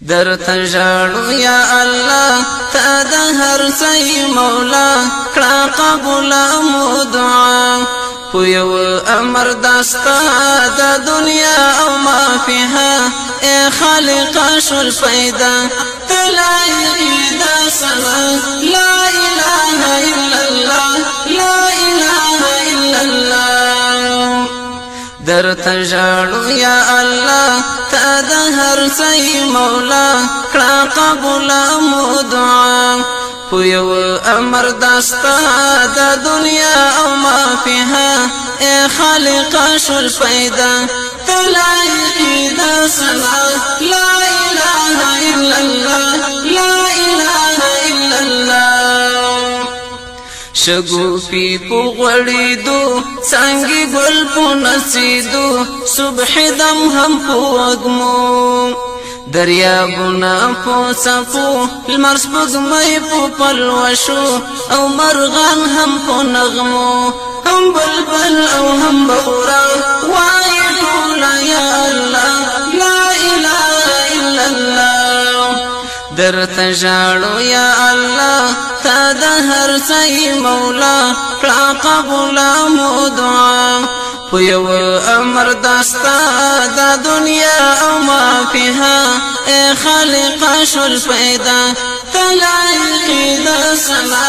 در تجارو یا الله تا د هر څه مولا کړه قبول مو دعا په یو امر داستا د دنیا او ما فيها اے خالق شل فائدہ تلای دا سما لا اله الا الله لا اله الا الله در تجارو یا الله تا د هر څه مولا کړه قبول مو دعا په یو امر داستا د دنیا او ما فيها اے خالق شل فائدہ تلای دا سما لا اله الا الله لا اله الا الله شګوفي په غړېدو څنګه ګل په نڅېدو صبح دم هم په وږمو دریابونه په څپو لمر سپوږمۍ په پلوشو او مرغان هم په نغمو هم بلبل او هم بورا وایي ټول یا الله لا اله الا الله در تجارو یا الله تا د هر څه مولا کړه قبول مو دعا په یو امر داستا د دنیا او ما فيها اے خالق شل فائدہ تلای دا سما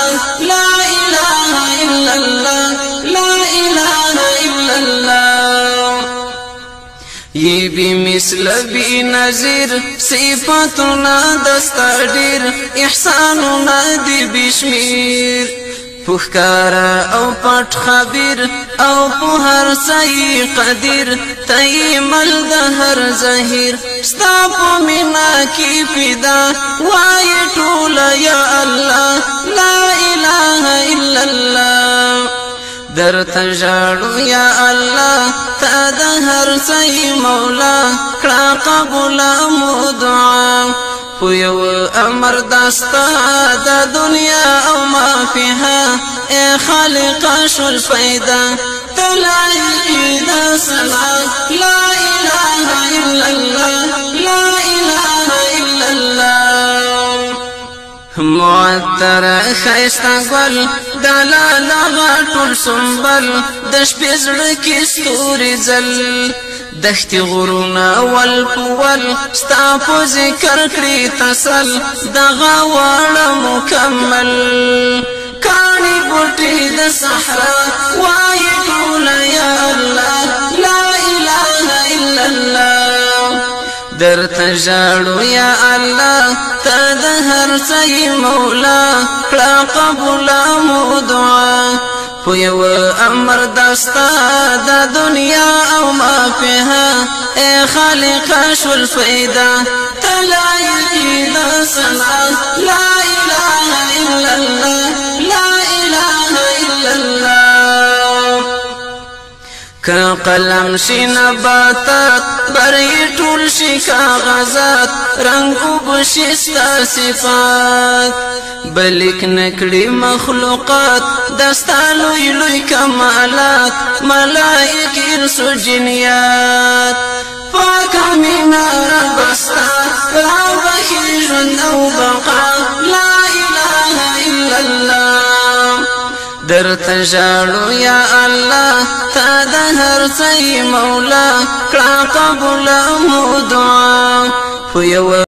لا اله الا الله لا اله الا الله یہ بھی مثل بھی نظیر صفاتنا دستا ډیر احساننا دی بشمیر پخکارا او پټ خبیر او په هر څه قدیر تیمل د هر ظاهر ستا په مینا کې فدا وای ټول یا الله لا اله الا الله در تجارو یا الله تا د هر څه مولا کړه قبول مو دعا په یو امر داستا د دنیا او ما فيها اے خالق شل فائدہ تلای دا سما لا اله الا الله لا اله الا الله معطر خیستا گل دلال غټول سنبل د شپې زړه کې ستوري زل دښتې غرونه ول پول ستا په ذکر کړي تسل دغه واړه مکمل کاڼي بوټي د صحرا وایي ټول یا الله لا اله الا الله در تجارو یا الله تا د هر څه مولا کړه قبول مو دعا په یو امر داستا د دنیا او ما فيها اے خالق شل فائدہ تلای دا سما لا اله الا الله لا اله الا الله که قلم شي نباتات بری ټول شي کاغذات رنگو بشي ستا صفات بلک نکړي مخلوقات دستا لوی لوی کمالات ملائک انس و جنیات پاک مینا ربستا را بخي ژوند او بقا لا اله الا الله در تجارو یا الله تا د هر څه مولا کړه قبول مو دعا په یو